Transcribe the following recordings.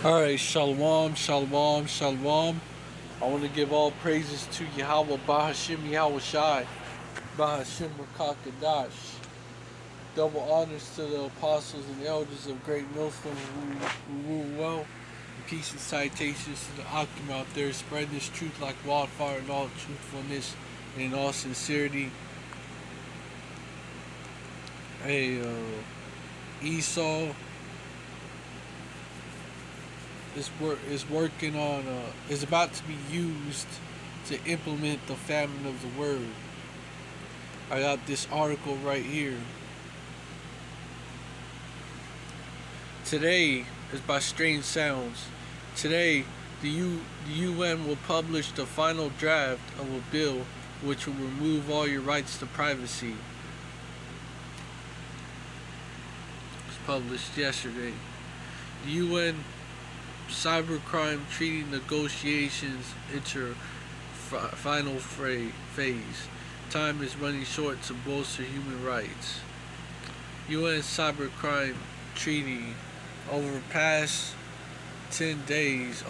Alright, shalom, shalom, shalom. I want to give all praises to Yahweh, Bahashim Yahweh Shai, Bahashim Rakakadash. Double honors to the apostles and elders of great millstones who rule well. Peace and citations to the Octum out there, spreading this truth like wildfire in all truthfulness and in all sincerity. Hey, Esau is working on is about to be used to implement the famine of the word. I got this article right here. Today is by Strange Sounds. Today, the UN will publish the final draft of a bill which will remove all your rights to privacy. It was published yesterday. The UN Cybercrime Treaty negotiations enter final phase. Time is running short to bolster human rights. UN Cybercrime Treaty. Over the past 10 days,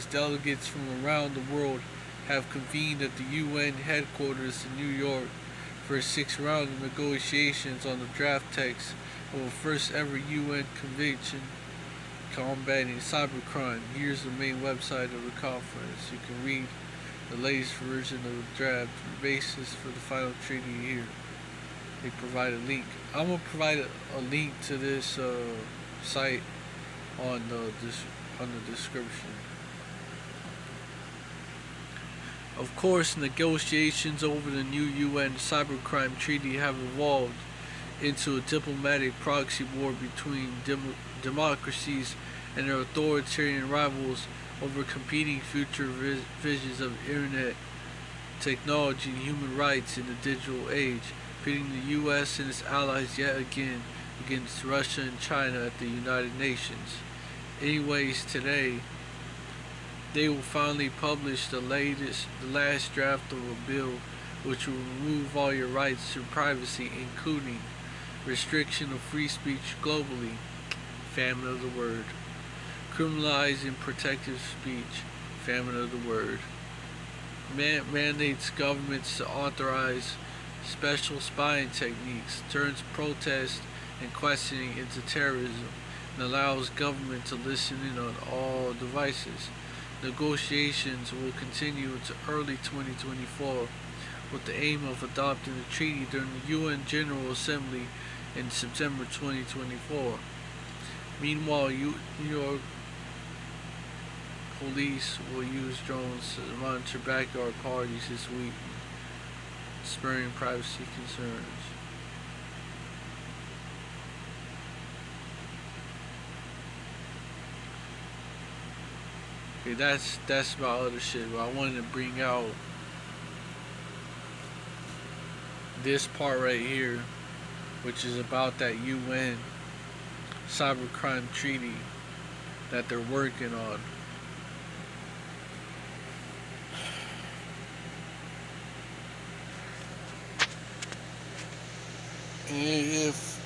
delegates from around the world have convened at the UN headquarters in New York for a sixth round of negotiations on the draft text of a first ever UN convention combating cybercrime. Here's the main website of the conference. You can read the latest version of the draft, the basis for the final treaty here. They provide a link. I'm gonna provide a link to this site on the description. Of course, negotiations over the new UN cybercrime treaty have evolved into a diplomatic proxy war between democracies and their authoritarian rivals over competing future visions of internet technology and human rights in the digital age, pitting the U.S. and its allies yet again against Russia and China at the United Nations. Anyways, today they will finally publish the last draft of a bill which will remove all your rights to privacy, including restriction of free speech globally, famine of the word, criminalizing protective speech, famine of the word, mandates governments to authorize special spying techniques, turns protest and questioning into terrorism, and allows government to listen in on all devices. Negotiations will continue into early 2024 with the aim of adopting the treaty during the UN General Assembly in September 2024. Meanwhile, New York police will use drones to monitor backyard parties this week, spurring privacy concerns. Okay, that's about other shit, but I wanted to bring out this part right here, which is about that UN cybercrime treaty that they're working on. And if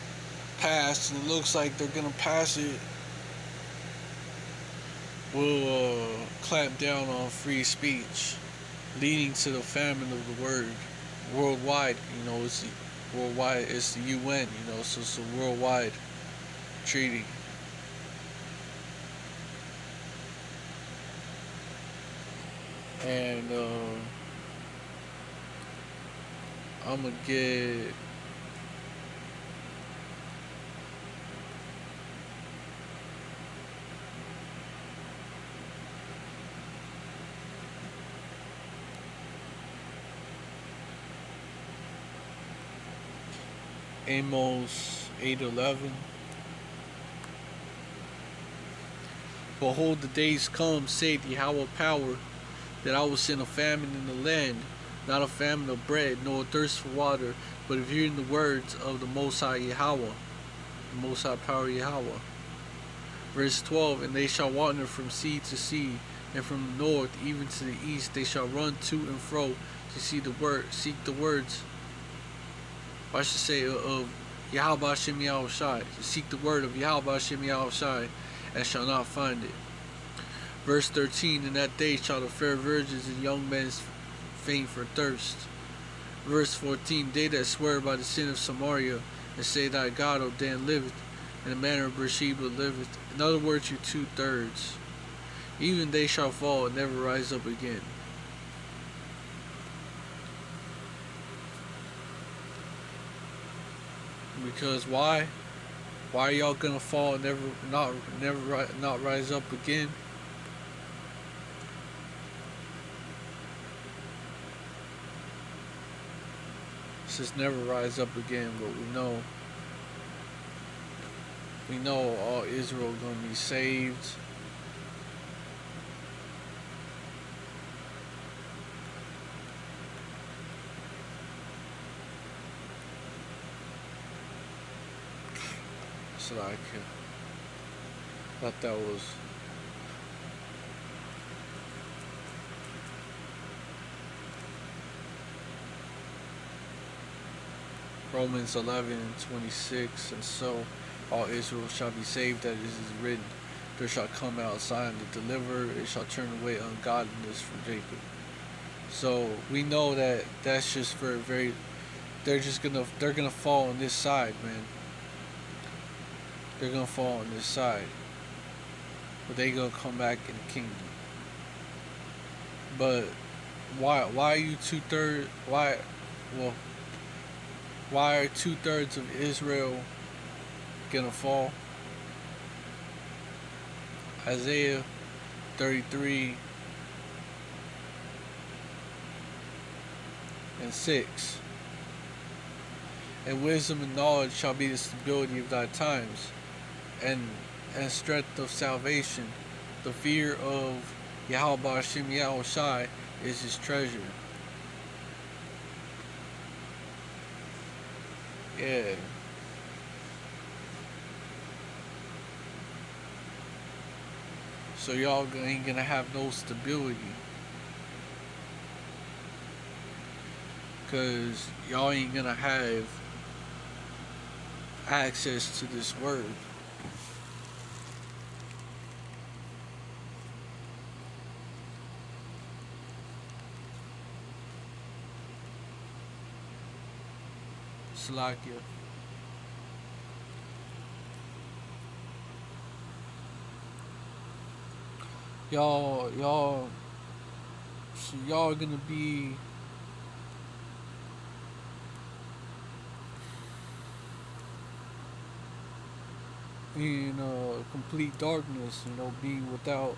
passed, and it looks like they're gonna pass it, will clamp down on free speech, leading to the famine of the word worldwide. You know, it's worldwide. It's the UN. You know, so it's a worldwide treaty. And I'm gonna get Amos 8:11. Behold, the days come, saith Yahweh power, that I will send a famine in the land, not a famine of bread, nor a thirst for water, but of hearing the words of the Most High Yahweh, the Most High power Yahweh. Verse 12, and they shall wander from sea to sea, and from the north even to the east. They shall run to and fro to seek the words. I should say of Yahweh Shem Yahweh Shai, to seek the word of Yahweh Shem Yahweh Shai, and shall not find it. Verse 13, in that day shall the fair virgins and young men faint for thirst. Verse 14, they that swear by the sin of Samaria, and say thy God, O Dan, liveth, and the manner of Beersheba liveth. In other words, you 2/3. Even they shall fall and never rise up again. Because why? Why are y'all gonna fall and not rise up again? It says never rise up again, but we know all Israel gonna be saved. So I thought that was Romans 11:26, and so all Israel shall be saved, that it is written, there shall come out Zion the deliverer, it shall turn away ungodliness from Jacob. So we know that that's just for they're gonna fall on this side, man. They're gonna fall on this side, but they gonna come back in the kingdom. But why are you 2/3? Why are 2/3 of Israel gonna fall? Isaiah 33:6. And wisdom and knowledge shall be the stability of thy times, and strength of salvation. The fear of Yahweh B'Shem Yahweh Shai is his treasure. Yeah. So y'all ain't gonna have no stability, cause y'all ain't gonna have access to this word. Slakia. Y'all are gonna be in complete darkness, being without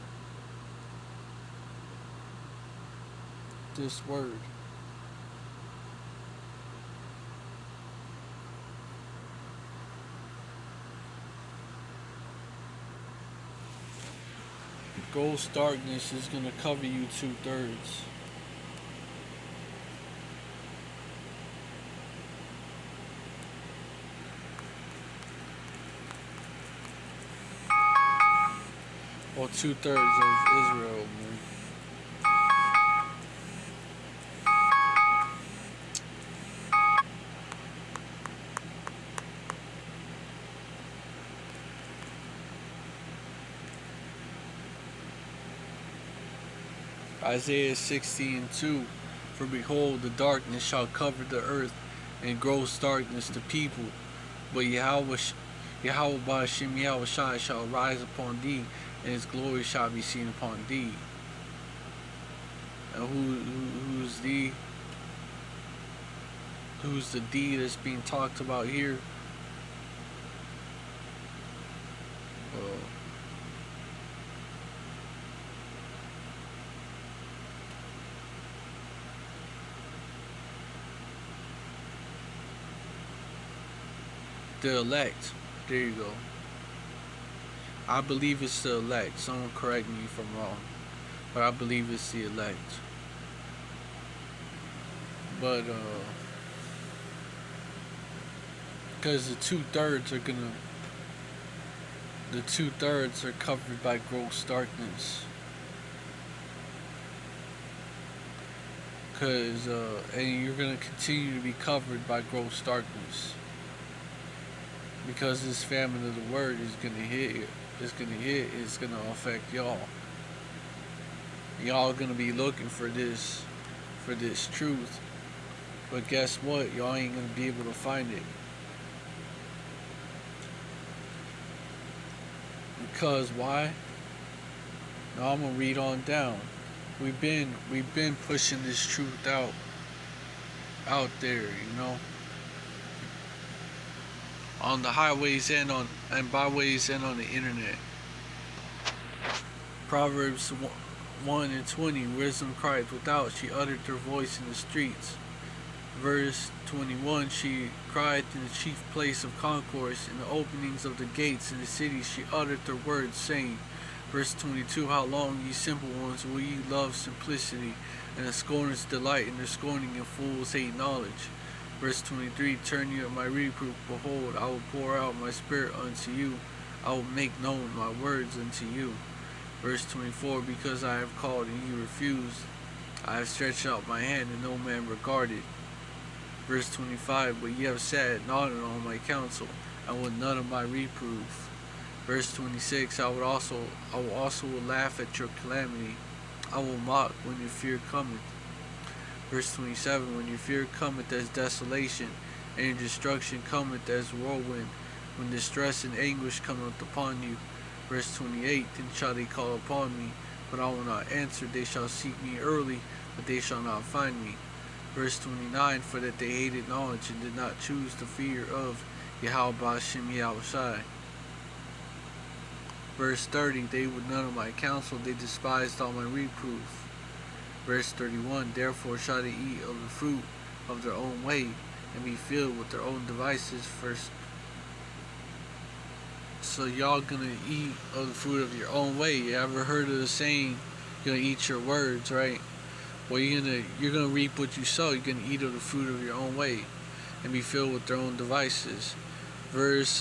this word. Gross darkness is gonna cover you 2/3. Or 2/3 of Israel, man. Isaiah 60:2. For behold, the darkness shall cover the earth, and gross darkness the people. But Yahweh B'Shem Yahweh Shai shall rise upon thee, and his glory shall be seen upon thee. And who's thee? Who's the thee that's being talked about here? The elect. There you go. I believe it's the elect. Someone correct me if I'm wrong, but I believe it's the elect. But because the 2/3 are covered by gross darkness. And you're gonna continue to be covered by gross darkness, because this famine of the word is gonna hit you. is gonna hit is gonna affect y'all. Y'all gonna be looking for this truth. But guess what? Y'all ain't gonna be able to find it. Because why? Now I'm gonna read on down. We've been pushing this truth out there, on the highways and byways and on the internet. Proverbs 1:20, wisdom cried without, she uttered her voice in the streets. Verse 21, she cried in the chief place of concourse, in the openings of the gates in the city she uttered her words, saying. Verse 22, how long, ye simple ones, will ye love simplicity, and the scorners delight in their scorning, and fools hate knowledge. Verse 23, turn you at my reproof, behold, I will pour out my spirit unto you, I will make known my words unto you. Verse 24, because I have called and ye refused, I have stretched out my hand and no man regarded. Verse 25, but ye have sat nodding on my counsel, and with none of my reproof. Verse 26, I will also laugh at your calamity, I will mock when your fear cometh. Verse 27, when your fear cometh as desolation, and your destruction cometh as whirlwind, when distress and anguish cometh upon you. Verse 28, then shall they call upon me, but I will not answer. They shall seek me early, but they shall not find me. Verse 29, for that they hated knowledge and did not choose the fear of Yahweh Ba'ashem Yahushai. Verse 30, they would none of my counsel, they despised all my reproof. Verse 31, therefore shall they eat of the fruit of their own way, and be filled with their own devices. First, so y'all gonna eat of the fruit of your own way. You ever heard of the saying, you're gonna eat your words, right? Well, you're gonna reap what you sow. You're gonna eat of the fruit of your own way, and be filled with their own devices. Verse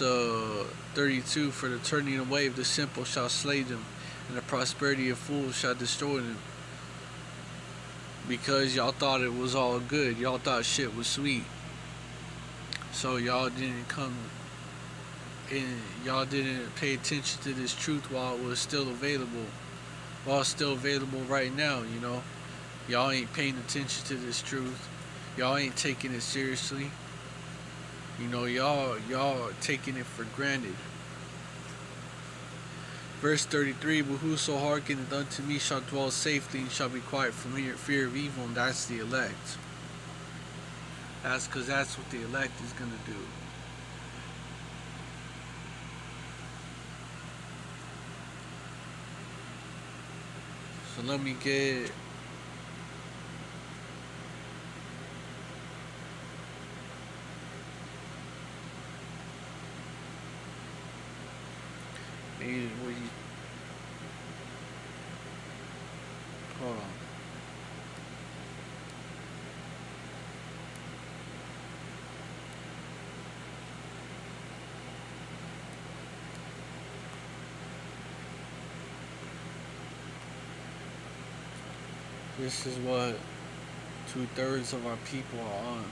32, for the turning away of the simple shall slay them, and the prosperity of fools shall destroy them. Because y'all thought it was all good. Y'all thought shit was sweet. So y'all didn't come in, y'all didn't pay attention to this truth while it was still available. While it's still available right now, Y'all ain't paying attention to this truth. Y'all ain't taking it seriously. Y'all taking it for granted. Verse 33, but whoso hearkeneth unto me shall dwell safely and shall be quiet from fear of evil, and that's the elect. That's because that's what the elect is going to do. So let me get... Hold on. This is what 2/3 of our people are on.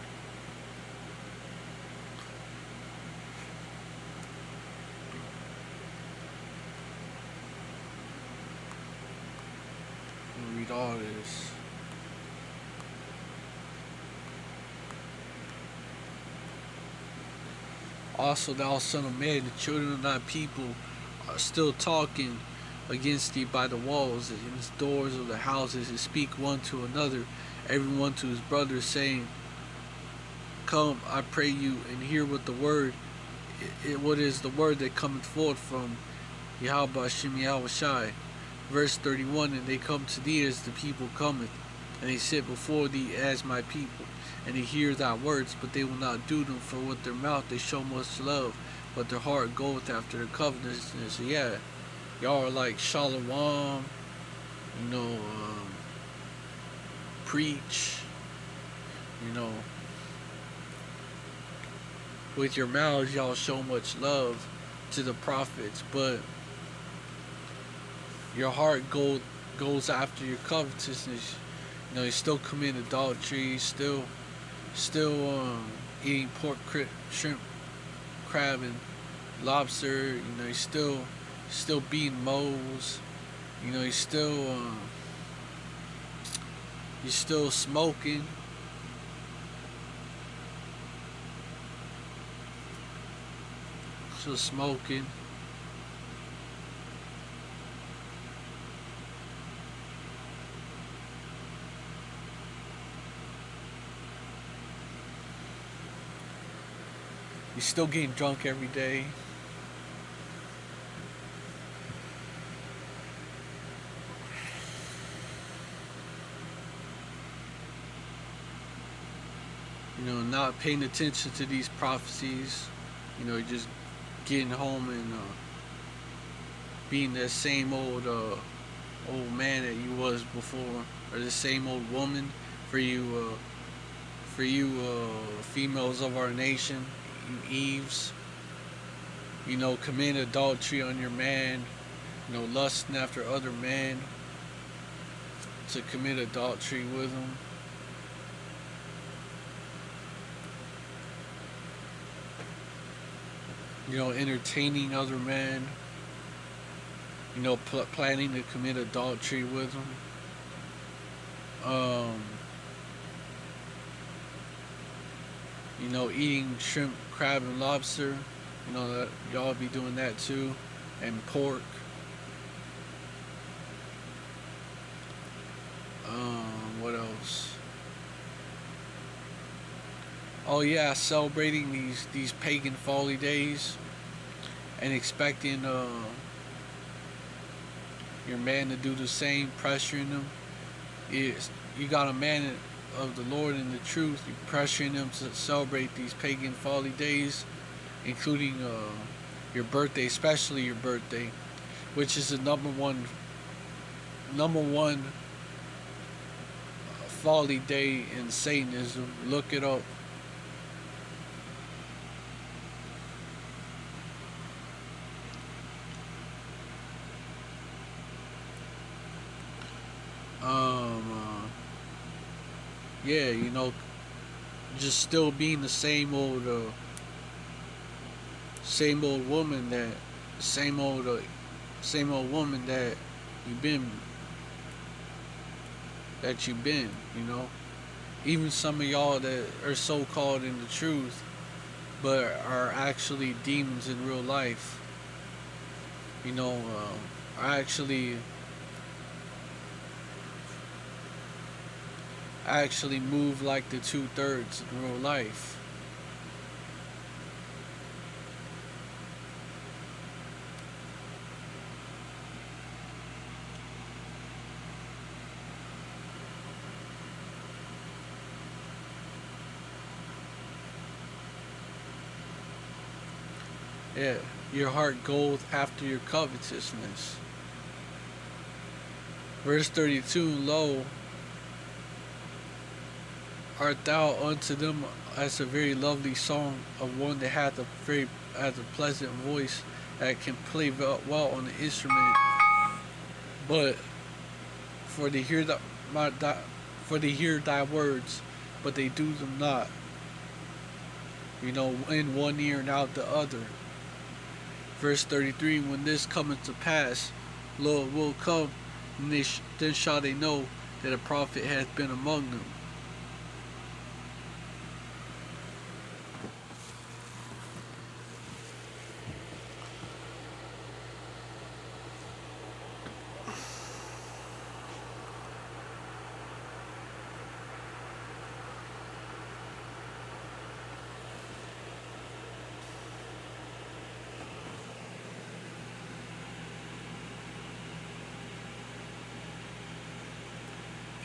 Read all this. Also, thou son of man, the children of thy people are still talking against thee by the walls and the doors of the houses, and speak one to another, every one to his brother, saying, come, I pray you, and hear what what is the word that cometh forth from Yahweh Ba'ashem Yahushai. Verse 31, and they come to thee as the people cometh, and they sit before thee as my people, and they hear thy words, but they will not do them, for with their mouth they show much love, but their heart goeth after their covetousness. Yeah, y'all are like Shalom, preach, with your mouths y'all show much love to the prophets, but your heart goes after your covetousness. You still commit adultery, still eating pork, shrimp, crab, and lobster. You still beating moles. You know, he's still smoking. Still smoking. He's still getting drunk every day. You know, not paying attention to these prophecies. You know, just getting home and being that same old man that you was before, or the same old woman for you females of our nation, you Eves. You know, commit adultery on your man. You know, lusting after other men to commit adultery with them. You know, entertaining other men. You know, planning to commit adultery with them. You know, eating shrimp, crab, and lobster. You know, that y'all be doing that too, and pork. What else? Oh yeah, celebrating these pagan folly days, and expecting your man to do the same, pressuring them. Is you got a man of the Lord and the truth, you pressuring them to celebrate these pagan folly days, including your birthday, especially your birthday, which is the number one folly day in Satanism. Look it up. Yeah, you know, just still being the same old woman that you've been you know. Even some of y'all that are so called in the truth but are actually demons in real life, you know, are actually move like the 2/3 in real life. Yeah, your heart goeth after your covetousness. Verse 32, lo, art thou unto them as a very lovely song of one that hath a pleasant voice, that can play well on the instrument, but for they hear thy words, but they do them not. You know, in one ear and out the other. Verse 33, when this cometh to pass, lo, it will come, and then shall they know that a prophet hath been among them.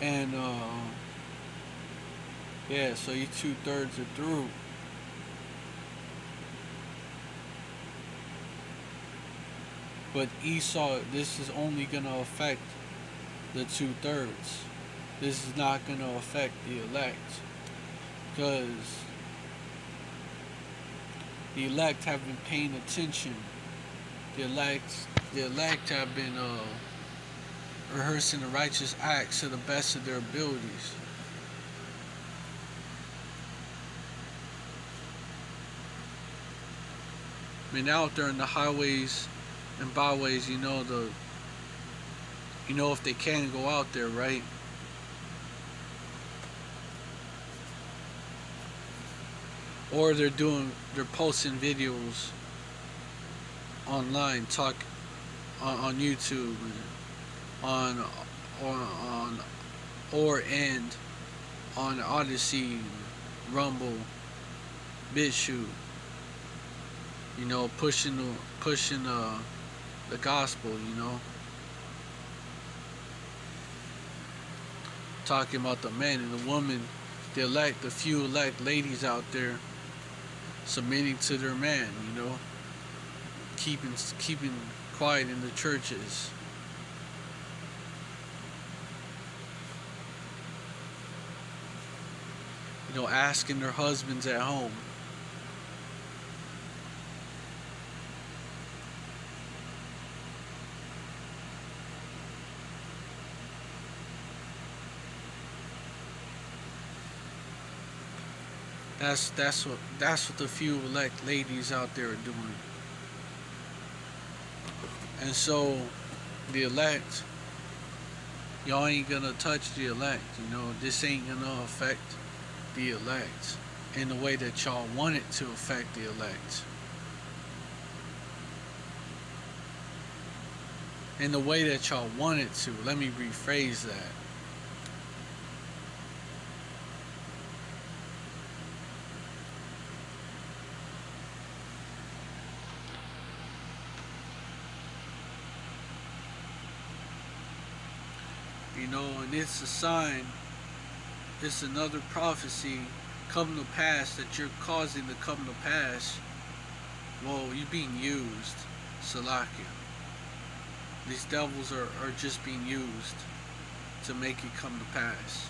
And yeah, so you 2/3 are through. But Esau, this is only gonna affect the 2/3. This is not gonna affect the elect, because the elect have been paying attention. The elect have been rehearsing the righteous acts to the best of their abilities. Been out there in the highways and byways, if they can go out there, right? Or they're posting videos online, on YouTube, on on and on Odyssey, Rumble, BitChute, pushing the gospel, talking about the men and the women, the few elect ladies out there submitting to their man, keeping quiet in the churches. Asking their husbands at home. That's what the few elect ladies out there are doing. And so the elect, y'all ain't gonna touch the elect. This ain't gonna affect the elect in the way that y'all want it to affect the elect. In the way that y'all want it to. Let me rephrase that. And it's a sign, it's another prophecy come to pass that you're causing to come to pass. Well, you're being used, Salakia. These devils are just being used to make it come to pass.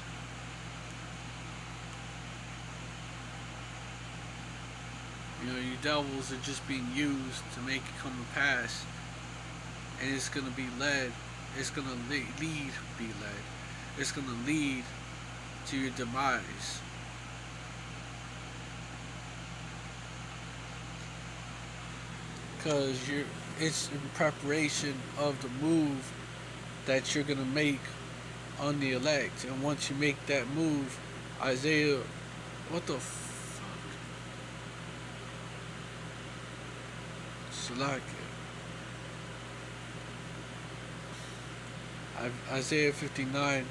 You devils are just being used to make it come to pass. And it's going to be led. It's going to It's going to lead to your demise. Because it's in preparation of the move that you're going to make on the elect. And once you make that move, Isaiah, what the fuck? Salakia. Isaiah 59,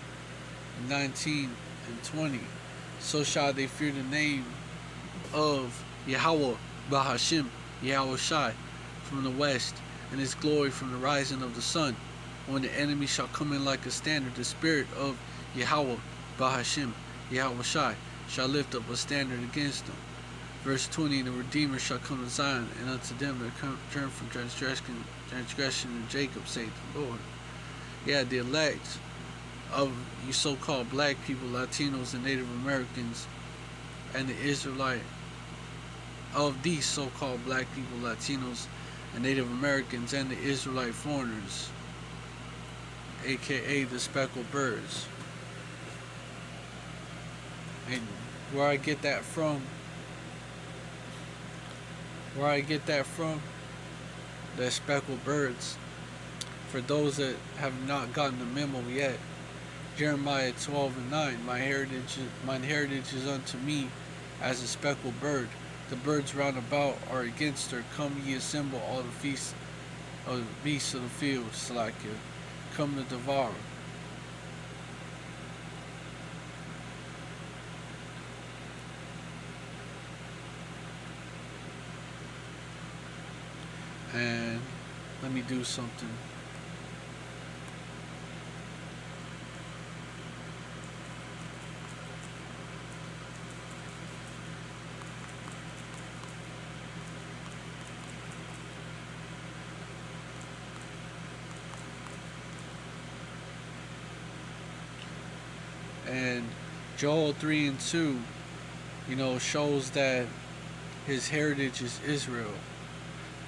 19 and 20. So shall they fear the name of Yahweh Bahashim, Yahweh Shai, from the west, and his glory from the rising of the sun. When the enemy shall come in like a standard, the spirit of Yahweh Bahashim, Yahweh Shai, shall lift up a standard against them. Verse 20, the Redeemer shall come to Zion, and unto them that turn from transgression in Jacob, saith the Lord. Yeah, the elect of you so-called black people, Latinos, and Native Americans, and the Israelite of these so-called black people, Latinos, and Native Americans, and the Israelite foreigners, aka the speckled birds. And where I get that from, the speckled birds, for those that have not gotten the memo yet, Jeremiah 12 and 9, my heritage is unto me as a speckled bird. The birds round about are against her. Come ye assemble all the beasts of the field, Salakia. Come to devour. And let me do something. And Joel 3 and 2, shows that his heritage is Israel.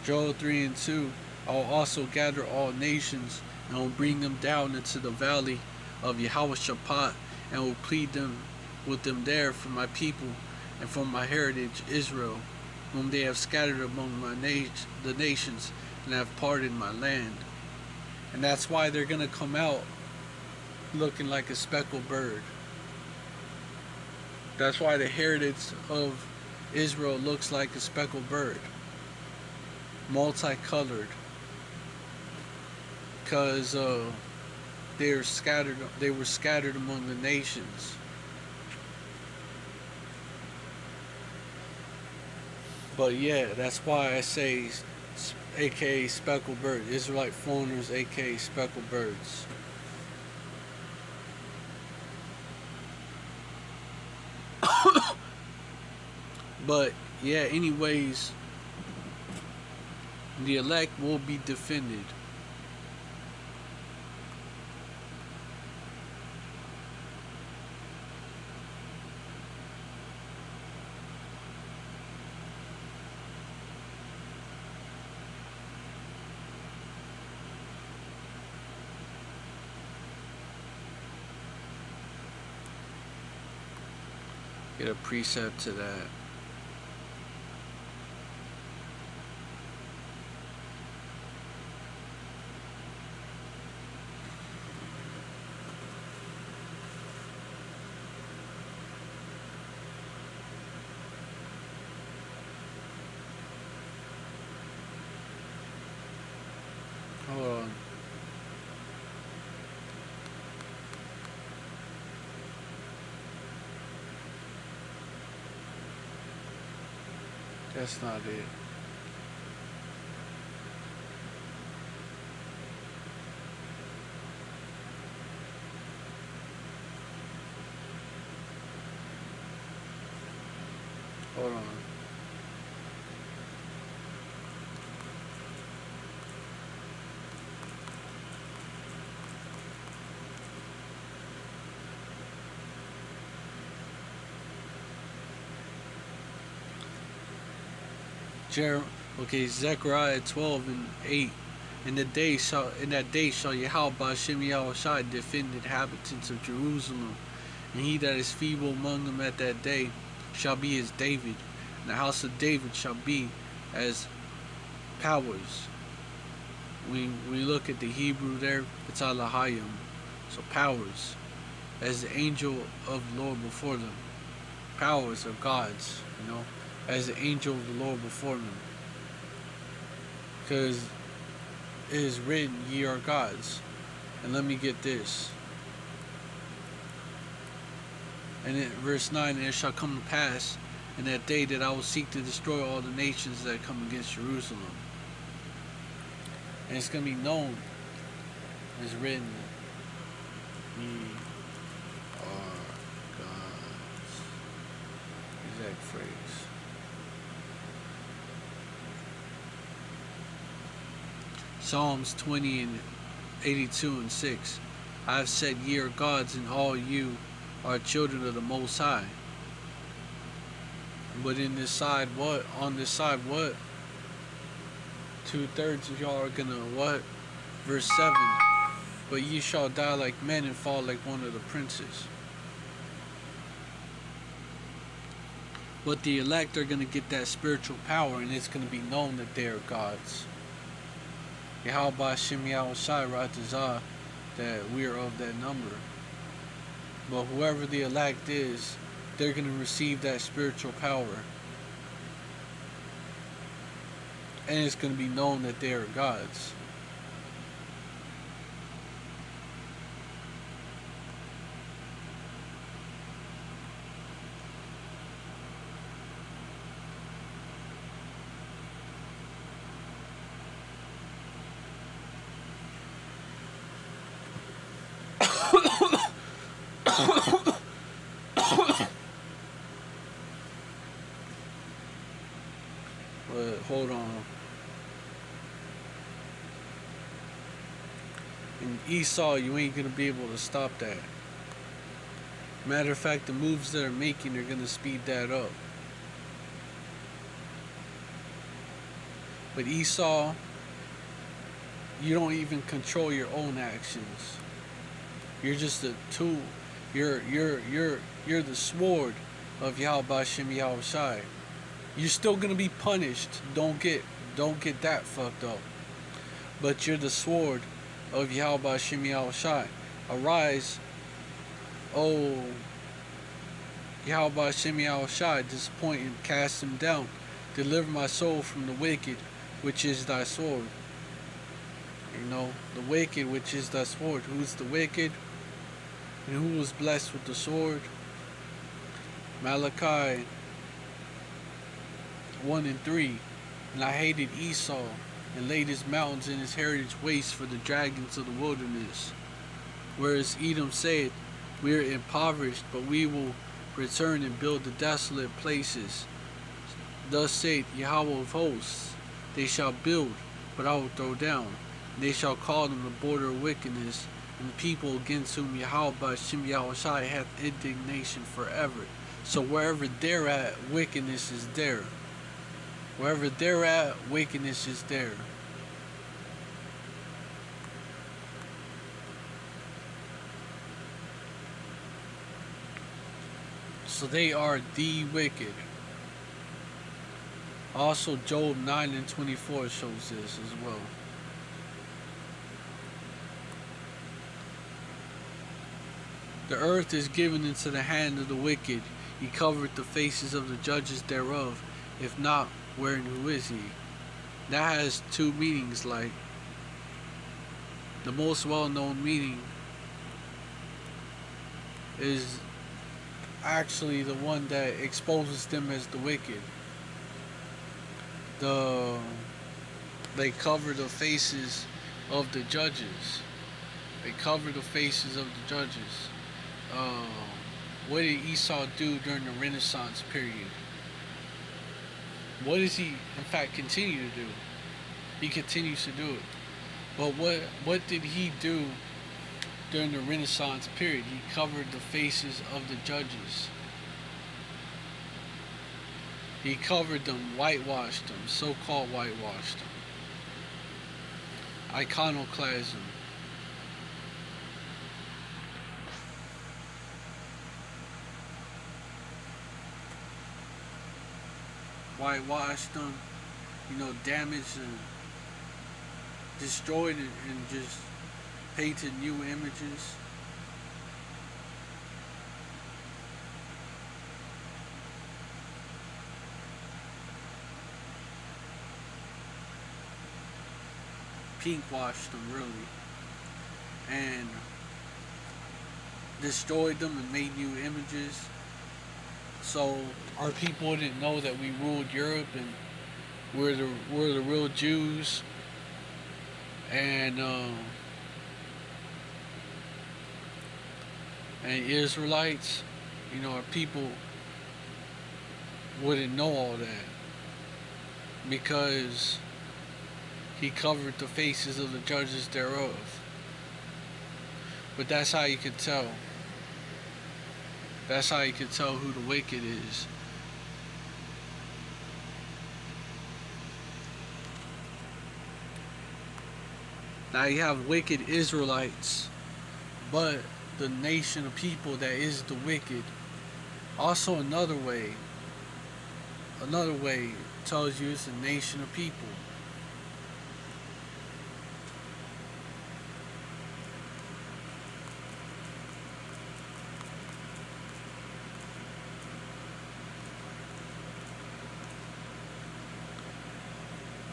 Joel 3 and 2, I will also gather all nations and will bring them down into the valley of Yehoshaphat and will plead with them there for my people and for my heritage Israel, whom they have scattered among the nations, and have part in my land. And that's why they're gonna come out looking like a speckled bird. That's why the heritage of Israel looks like a speckled bird, multicolored, because they're scattered. They were scattered among the nations. But yeah, that's why I say, AKA speckled bird. Israelite foreigners, AKA speckled birds. But yeah, anyways, the elect will be defended. Get a precept to that. Hold on. That's not it. Hold on. Okay, Zechariah 12:8. In that day shall Yahweh Shem Shai defend the inhabitants of Jerusalem, and he that is feeble among them at that day shall be as David, and the house of David shall be as powers. When we look at the Hebrew there, it's Alahayim, so powers, as the angel of the Lord before them. Powers are gods, as the angel of the Lord before them. Because it is written, ye are gods. And let me get this. And in verse 9, and it shall come to pass in that day that I will seek to destroy all the nations that come against Jerusalem. And it's going to be known, as written, ye are gods. Exact phrase. Psalms 20:82-6. I have said, ye are gods, and all you are children of the Most High. But in this side, what? On this side, what? 2/3 of y'all are gonna what? Verse 7. But ye shall die like men and fall like one of the princes. But the elect are gonna get that spiritual power, and it's gonna be known that they are gods. Yahweh Shem Shai Ratazah, that we are of that number. But whoever the elect is, they're going to receive that spiritual power. And it's going to be known that they are gods. But hold on. In Esau, you ain't gonna be able to stop that. Matter of fact, the moves that are making are gonna speed that up. But Esau, you don't even control your own actions. You're just a tool. You're the sword of Yahweh Shem Shai. You're still gonna be punished. Don't get that fucked up. but you're the sword of Yahweh Shem Shai. Arise, O Yahweh Shem Shai, disappoint and cast him down. Deliver my soul from the wicked, which is thy sword. You know, the wicked, which is thy sword. Who's the wicked? And who was blessed with the sword? Malachi 1 and 3. And I hated Esau, and laid his mountains and his heritage waste for the dragons of the wilderness. Whereas Edom said, we are impoverished, but we will return and build the desolate places. Thus saith Yahweh of hosts, they shall build, but I will throw down. And they shall call them the border of wickedness, and the people against whom Yahweh Shem Yahushai hath indignation forever. So wherever they're at, wickedness is there. Wherever they're at, wickedness is there. So they are the wicked. Also, Job 9 and 24 shows this as well. The earth is given into the hand of the wicked. He covered the faces of the judges thereof. If not, where and who is he? That has two meanings. Like, the most well-known meaning is actually the one that exposes them as the wicked. They cover the faces of the judges. They cover the faces of the judges. What did Esau do during the Renaissance period? What does he, in fact, continue to do? He continues to do it. But what did he do during the Renaissance period? He covered the faces of the judges. He covered them, whitewashed them, so-called whitewashed them. Iconoclasm. Whitewashed them, damaged and destroyed and just painted new images. Pink washed them, really, and destroyed them and made new images. So our people didn't know that we ruled Europe and we're the real Jews, and Israelites. Our people wouldn't know all that because he covered the faces of the judges thereof. But that's how you can tell. That's how you can tell who the wicked is. Now you have wicked Israelites, but the nation of people that is the wicked. Also another way tells you it's a nation of people.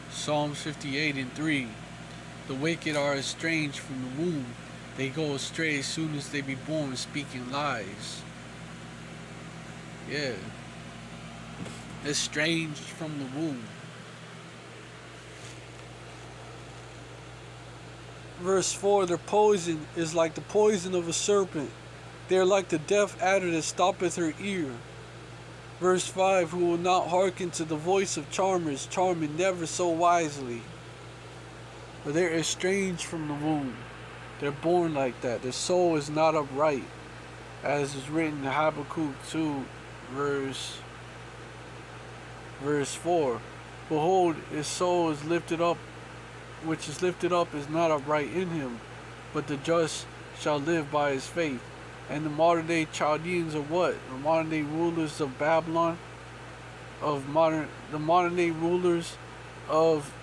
Psalms 58 and 3. The wicked are estranged from the womb. They go astray as soon as they be born, speaking lies. Yeah. Estranged from the womb. Verse 4. Their poison is like the poison of a serpent. They are like the deaf adder that stoppeth her ear. Verse 5, who will not hearken to the voice of charmers, charming never so wisely. But they're estranged from the womb. They're born like that. Their soul is not upright. As is written in Habakkuk 2, verse 4. Behold, his soul is lifted up, which is lifted up is not upright in him, but the just shall live by his faith. And the modern day Chaldeans are what? The modern day rulers of Babylon, the modern day rulers of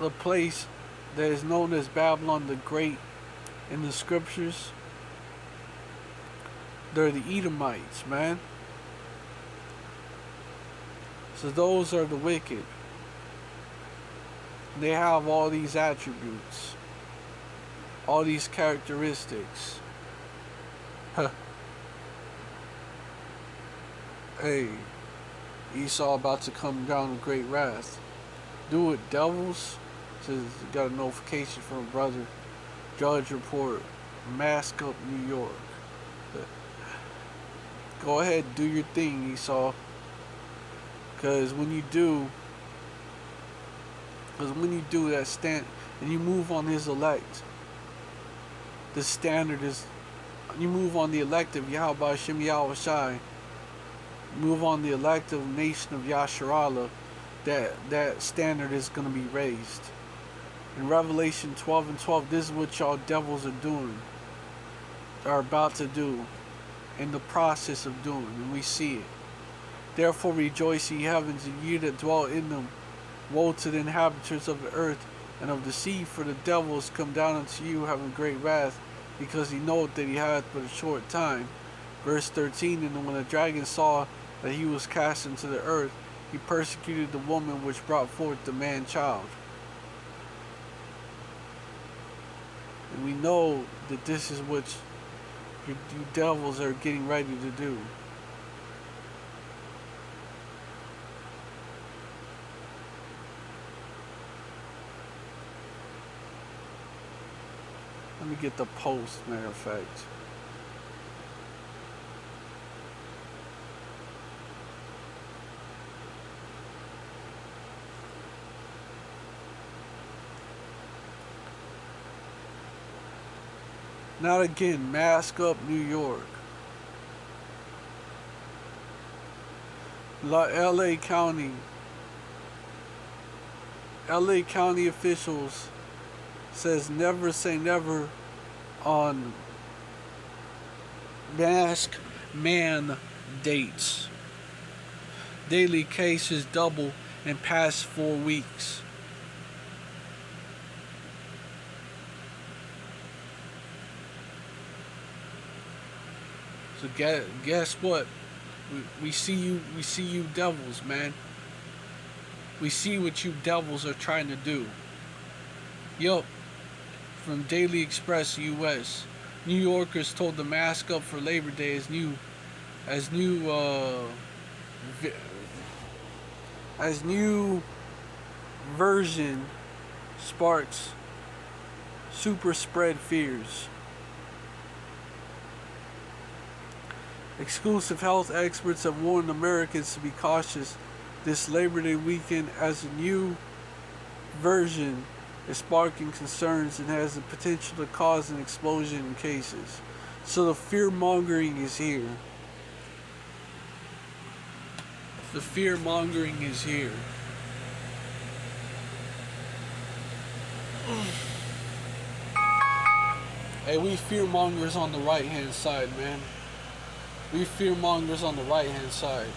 the place that is known as Babylon the Great in the scriptures, they're the Edomites, man. So those are the wicked. They have all these attributes, all these characteristics. Hey, Esau about to come down with great wrath. Do it, devils. Says got a notification from a brother. Judge report. Mask up New York. Go ahead, do your thing, Esau. Because when you do that stand and you move on his elect, the standard is you move on the elect of Yahweh Hashem Yahushai, move on the elect of the nation of Yasharallah, that standard is going to be raised. In Revelation 12:12, this is what y'all devils are doing, are about to do, in the process of doing, and we see it. Therefore rejoice, ye heavens, and ye that dwell in them. Woe to the inhabitants of the earth and of the sea, for the devil is come down unto you, having great wrath, because he knoweth that he hath but a short time. Verse 13, and when the dragon saw that he was cast into the earth, he persecuted the woman which brought forth the man child. And we know that this is what you devils are getting ready to do. Let me get the post, matter of fact. Not again, mask up New York. LA County officials says never say never on mask mandates. Daily cases double in past 4 weeks. So guess what? We see you devils, man. We see what you devils are trying to do. Yup. From Daily Express US, New Yorkers told to mask up for Labor Day as new version sparks super spread fears. Exclusive health experts have warned Americans to be cautious this Labor Day weekend as a new version is sparking concerns and has the potential to cause an explosion in cases. So the fear-mongering is here. The fear-mongering is here. Hey, we fear-mongers on the right-hand side, man. We fear-mongers on the right-hand side.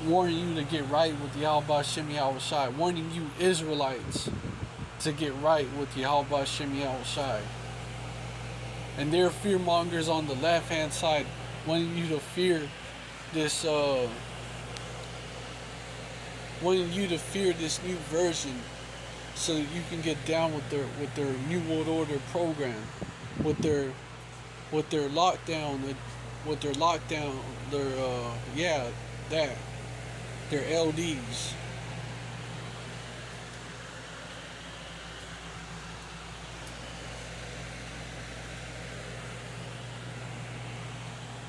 Warning you to get right with Yahweh Hashem Yahushai. Warning you Israelites to get right with Yahweh Hashem Yahushai. And they're fear-mongers on the left-hand side, wanting you to fear this new version so that you can get down with their New World Order program, with their lockdown, their LDs.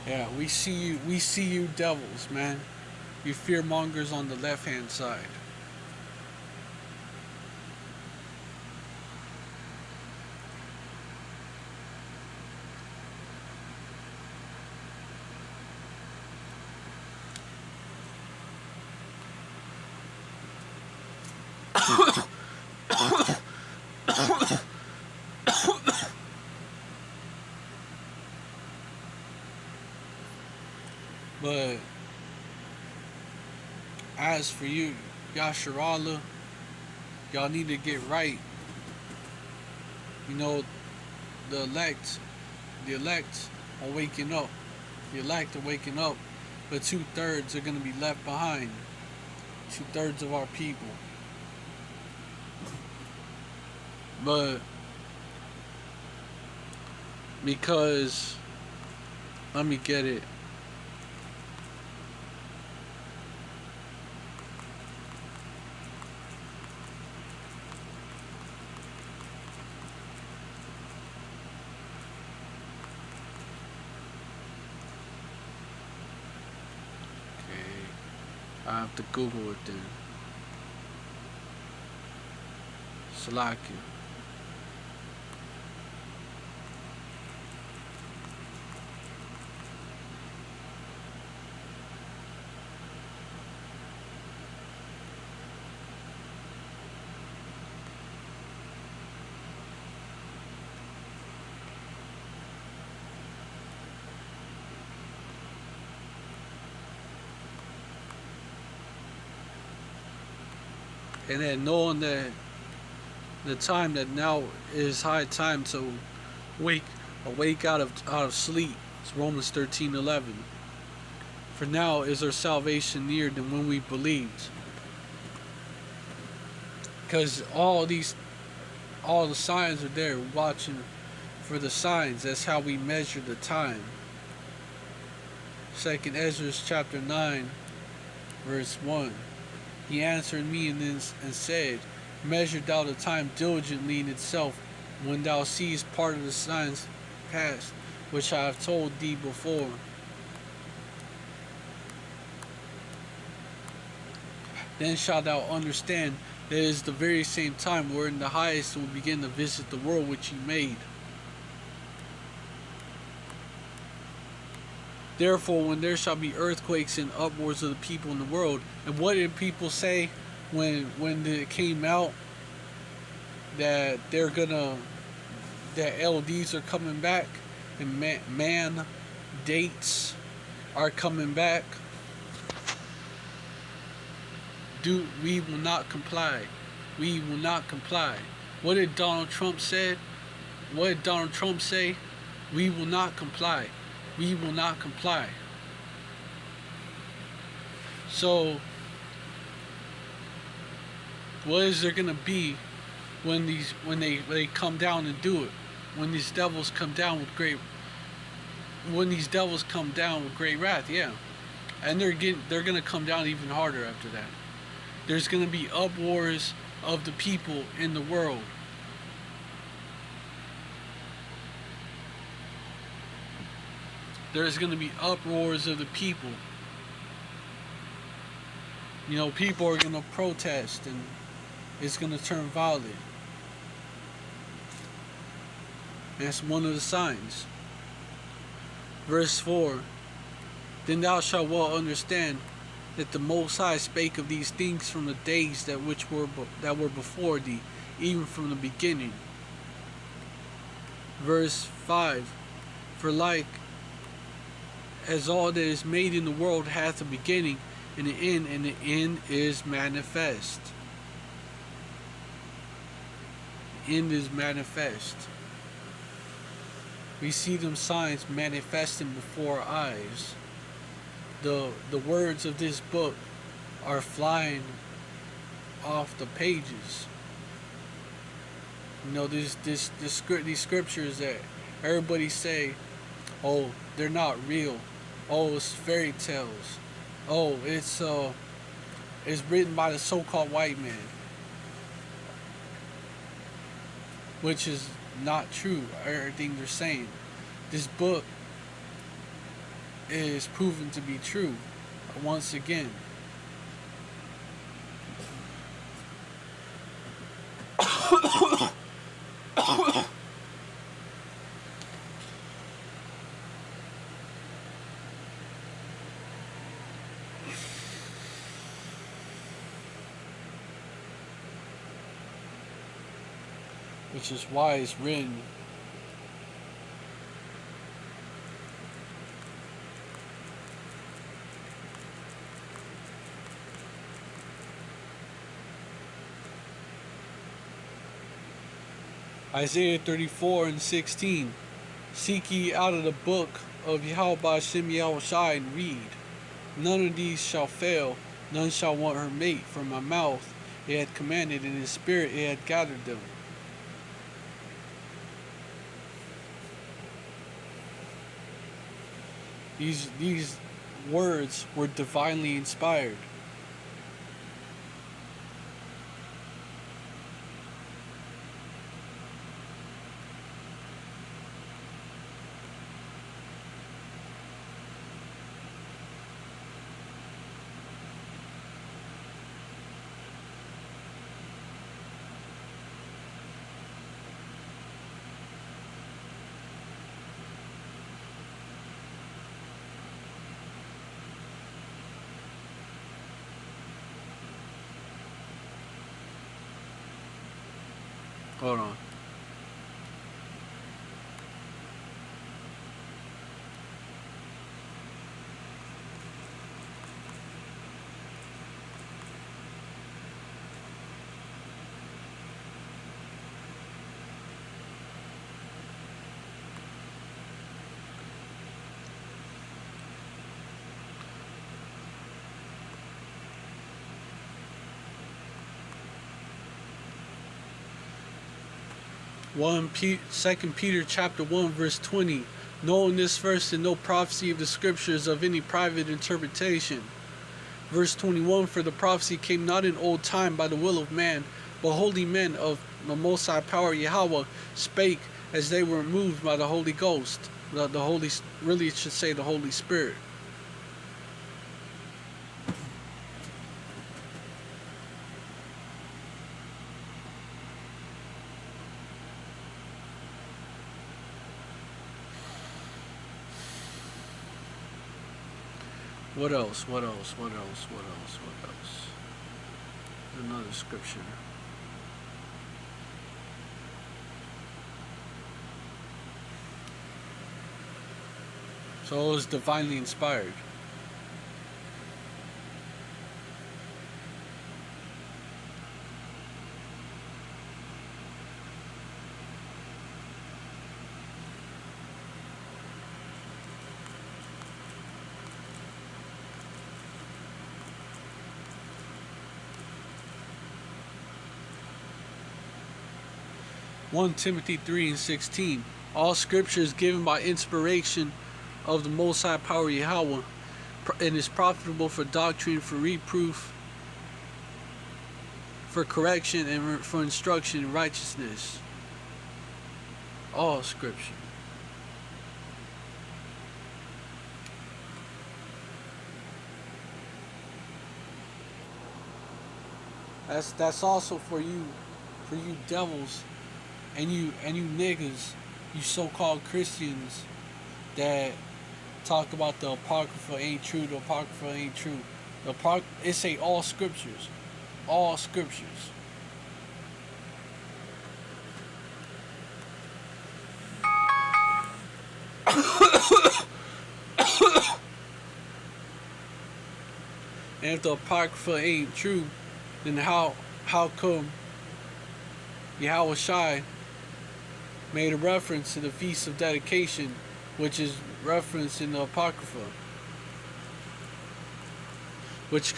Yeah, we see you devils, man. You fearmongers on the left-hand side. But as for you, Yasharallah, y'all need to get right You know, the elect, the elect are waking up. The elect are waking up, but 2/3 are going to be left behind. 2/3 of our people. But because, let me get it. I have to Google it then. Slack you. And then knowing that the time that now is high time to wake awake out of sleep. It's Romans 13:11. For now is our salvation nearer than when we believed. Because all the signs are there, watching for the signs. That's how we measure the time. 2nd Ezra chapter 9, verse 1. He answered me and said, Measure thou the time diligently in itself, when thou seest part of the signs past, which I have told thee before. Then shalt thou understand that it is the very same time wherein the highest will begin to visit the world which he made. Therefore, when there shall be earthquakes and uproars of the people in the world, and what did people say when it came out that that LDs are coming back and man dates are coming back? We will not comply. We will not comply. What did Donald Trump say? What did Donald Trump say? We will not comply. We will not comply. So, what is there gonna be when they come down and do it? When these devils come down with great wrath, yeah, and they're gonna come down even harder after that. There's gonna be uproars of the people in the world. There's going to be uproars of the people. You know, people are going to protest and it's going to turn violent. That's one of the signs. Verse 4. Then thou shalt well understand that the Most High spake of these things from the days that were before thee, even from the beginning. Verse 5. For like as all that is made in the world hath a beginning and an end, and the end is manifest. The end is manifest. We see them signs manifesting before our eyes. The words of this book are flying off the pages. You know, these scriptures that everybody say, oh, they're not real. Oh, it's fairy tales. Oh, it's written by the so-called white man, which is not true. Everything they're saying. This book is proven to be true once again. Which is why it's written. Isaiah 34:16. Seek ye out of the book of Yahweh Shem Yahushai and read. None of these shall fail, none shall want her mate. From my mouth it had commanded, and his spirit it had gathered them. These words were divinely inspired. Hold on. Second Peter chapter 1 verse 20. Knowing this verse and no prophecy of the scriptures of any private interpretation. Verse 21. For the prophecy came not in old time by the will of man, but holy men of the Most High Power Yahweh spake as they were moved by the Holy Ghost. Really it should say the Holy Spirit. What else? Another scripture. So it was divinely inspired. One Timothy 3:16. All scripture is given by inspiration of the Most High Power Yahweh, and is profitable for doctrine, for reproof, for correction, and for instruction in righteousness. All scripture. That's also for you devils, and you niggas, you so-called Christians that talk about the Apocrypha ain't true. The Apocrypha ain't true. It say all scriptures. All scriptures. And if the Apocrypha ain't true, then how come Yahweh Shai made a reference to the Feast of Dedication, which is referenced in the Apocrypha, which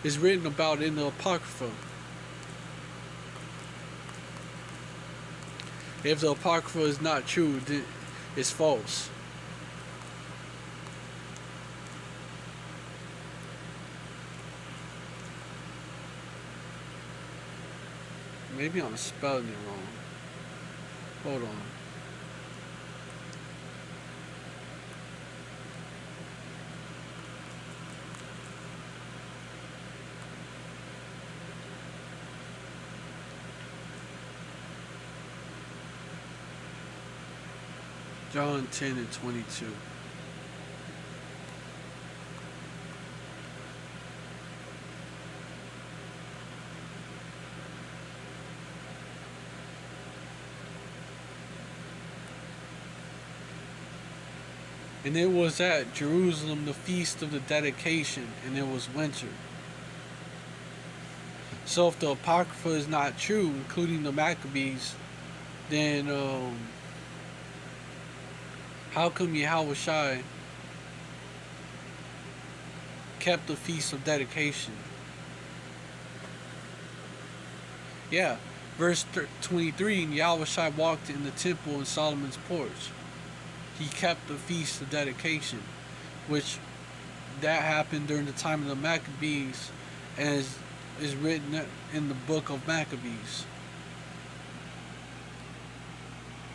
is written about in the Apocrypha? If the Apocrypha is not true, it's false. Maybe I'm spelling it wrong. Hold on. John 10:22. And it was at Jerusalem the feast of the dedication, and it was winter. So if the Apocrypha is not true, including the Maccabees, Then how come Yahweh Shai kept the feast of dedication? Yeah, verse 23. And Yahweh Shai walked in the temple in Solomon's porch. He kept the feast of dedication, which that happened during the time of the Maccabees, as is written in the book of Maccabees.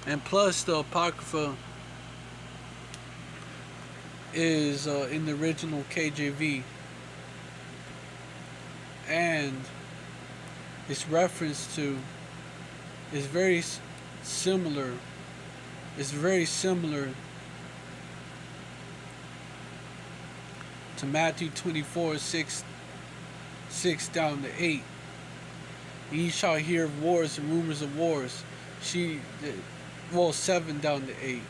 And plus, the Apocrypha is in the original KJV, and its reference to is very similar. It's very similar to Matthew 24:6 down to 8. Ye shall hear of wars and rumors of wars. 7 down to 8.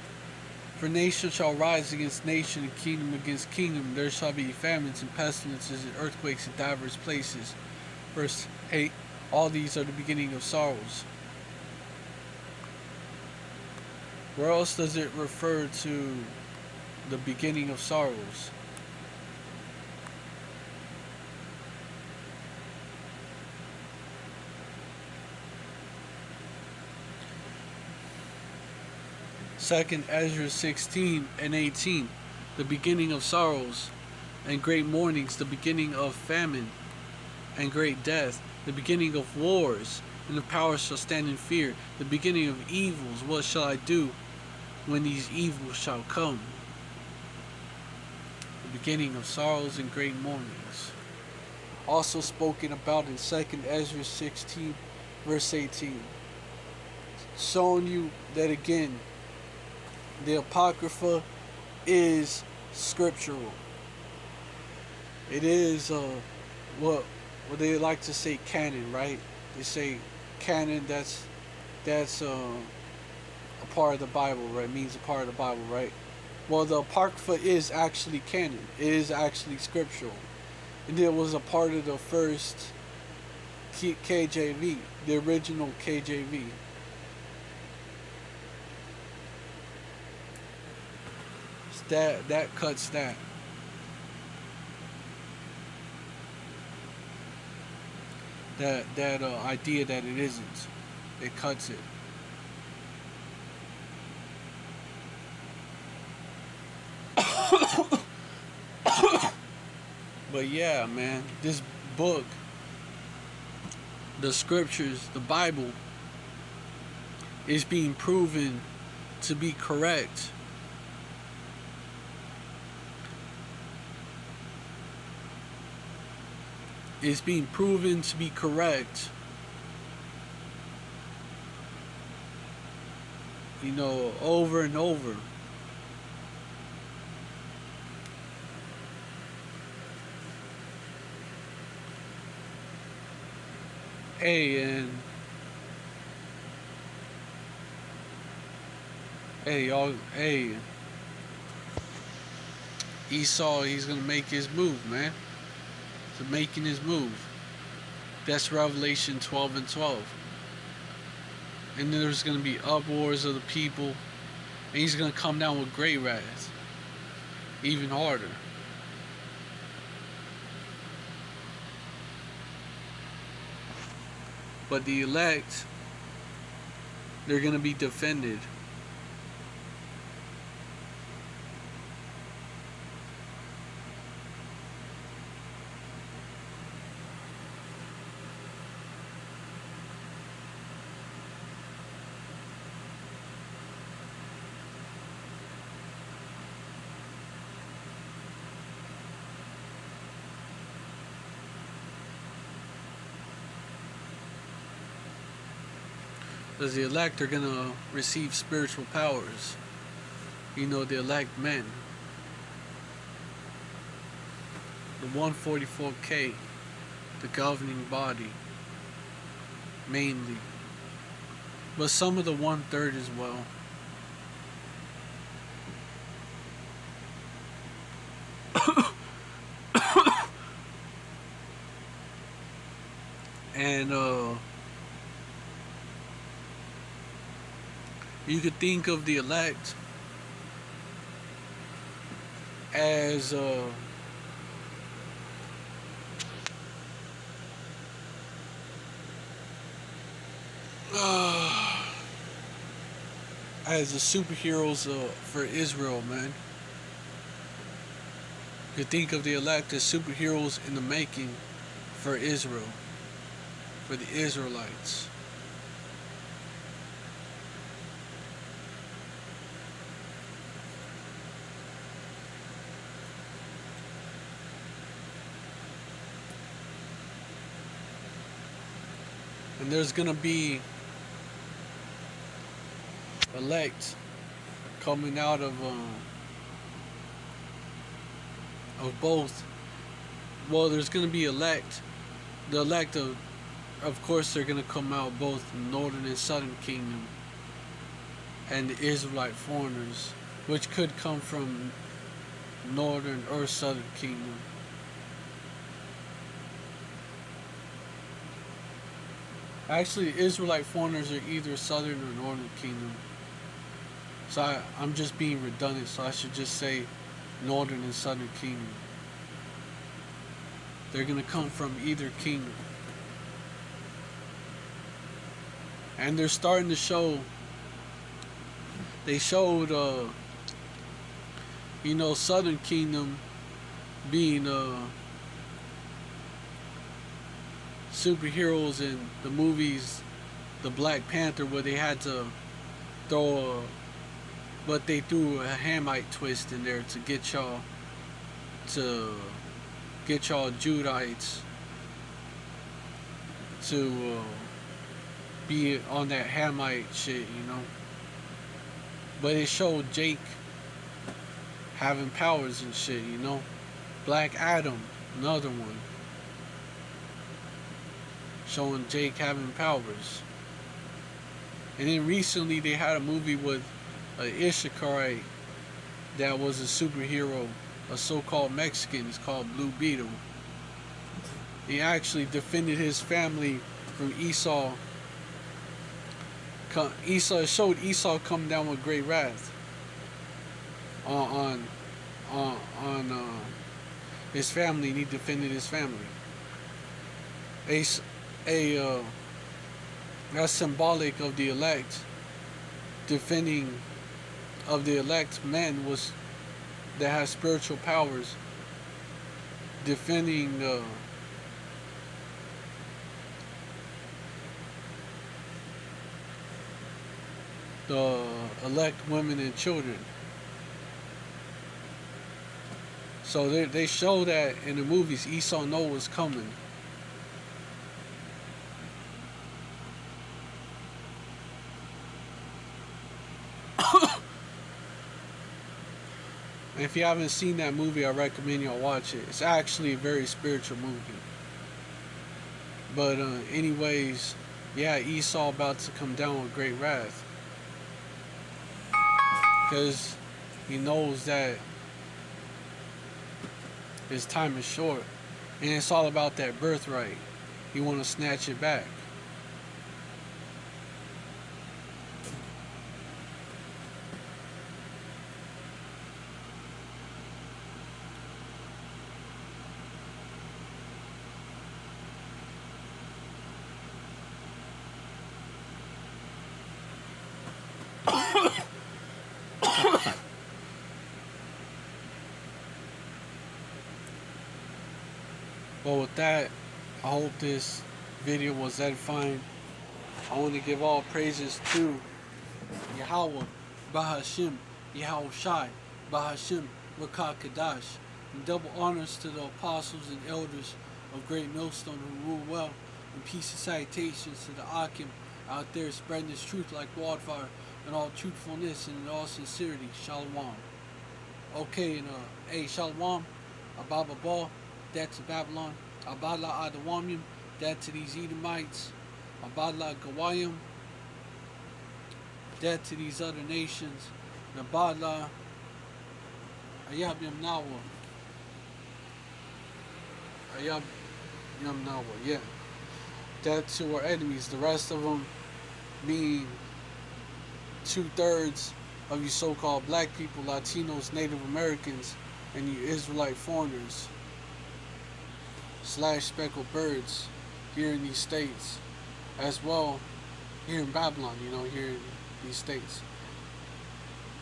For nation shall rise against nation, and kingdom against kingdom. There shall be famines and pestilences and earthquakes in divers places. Verse 8. All these are the beginning of sorrows. Where else does it refer to the beginning of sorrows? Second Ezra 16 and 18, the beginning of sorrows and great mournings, the beginning of famine and great death, the beginning of wars, and the powers shall stand in fear, the beginning of evils. What shall I do when these evils shall come? The beginning of sorrows and great mournings. Also spoken about in 2nd Ezra 16, verse 18. Showing you that again, the Apocrypha is scriptural. It is what they like to say canon, right? They say canon, that's a part of the Bible, right? It means a part of the Bible, right? Well, the Apocrypha is actually canon. It is actually scriptural. And it was a part of the first KJV, the original KJV. That cuts that. That idea that it isn't. It cuts it. But yeah, man, this book, the scriptures, the Bible, is being proven to be correct. It's being proven to be correct, over and over. Hey, y'all, Esau, he's gonna make his move, man. He's making his move. That's Revelation 12 and 12. And then there's gonna be uproars of the people, and he's gonna come down with great wrath, even harder. But the elect, they're gonna be defended. Because the elect are going to receive spiritual powers. The elect men. The 144K, the governing body, mainly. But some of the 1/3 as well. And You could think of the elect as uh, as the superheroes for Israel, man. You could think of the elect as superheroes in the making for Israel, for the Israelites. And there's gonna be elect coming out of both. Well, there's gonna be elect. The elect of course, they're gonna come out both northern and southern kingdom, and the Israelite foreigners, which could come from northern or southern kingdom. Actually, Israelite foreigners are either southern or northern kingdom. So I'm just being redundant, so I should just say northern and southern kingdom. They're going to come from either kingdom. And they're starting to show, they showed, southern kingdom being superheroes in the movies, the Black Panther, where they had to throw but they threw a Hamite twist in there to get y'all Judites to be on that Hamite shit, But it showed Jake having powers and shit, Black Adam, another one, showing Jake having powers. And then recently they had a movie with an Issakarite that was a superhero, a so-called Mexican. It's called Blue Beetle. He actually defended his family from Esau. Esau showed Esau come down with great wrath on his family, and he defended his family. That's symbolic of the elect defending of the elect men was that has spiritual powers defending the elect women and children. So they show that in the movies Esau know what's coming. If you haven't seen that movie, I recommend y'all watch it. It's actually a very spiritual movie. But anyways, yeah, Esau about to come down with great wrath. Because he knows that his time is short. And it's all about that birthright. He want to snatch it back. Well, with that, I hope this video was edifying. I want to give all praises to Yahweh, Bahashim, Yahweh Shai, Bahashim, Rakah Kadash, and double honors to the apostles and elders of Great Millstone who rule well, and peace and salutations to the Akim out there spreading this truth like wildfire in all truthfulness and in all sincerity. Shalom. Okay, and hey, Shalom, Ababa Ball, that to Babylon, Abadla Adawamim, that to these Edomites, Abadla Gawayim, that to these other nations, Nabadla Ayab Yamnawa, Ayab Yamnawa, yeah. That to our enemies, the rest of them being 2/3 of you so-called black people, Latinos, Native Americans, and you Israelite foreigners slash speckled birds here in these states, as well here in Babylon, here in these states,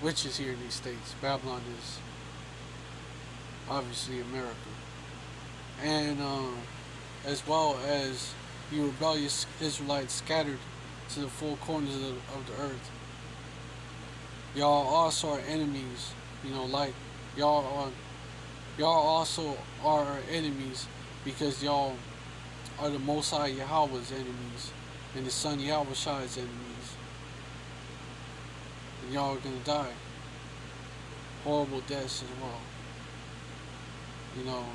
which is here in these states. Babylon is obviously America. And as well as you rebellious Israelites scattered to the four corners of the earth. Y'all also are enemies, like y'all also are our enemies because y'all are the Most High Yahweh's enemies and the Son Yahweh's enemies. And y'all are gonna die. Horrible deaths as well.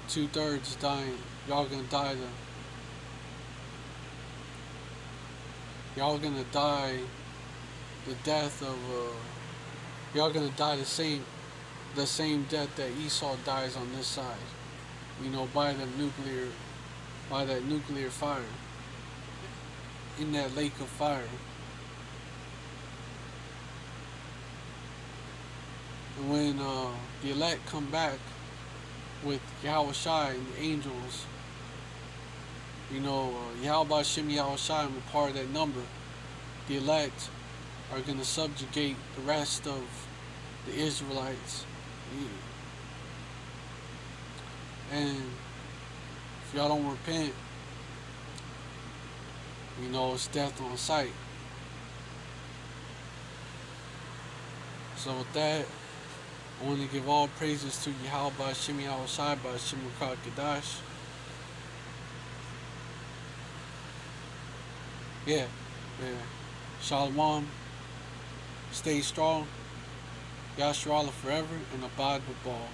2/3 dying. Y'all gonna die y'all gonna die the death of y'all gonna die the same death that Esau dies on this side. By that nuclear fire. In that lake of fire. And when the elect come back with Yahweh Shai and the angels, Yahweh Shem Yahweh Shai and part of that number, the elect are going to subjugate the rest of the Israelites. And if y'all don't repent, it's death on sight. So with that, I want to give all praises to Yahweh Shem Yahweh Shai by Shem Kadash. Yeah. Shalom. Stay strong. Yasharallah forever and abide with all.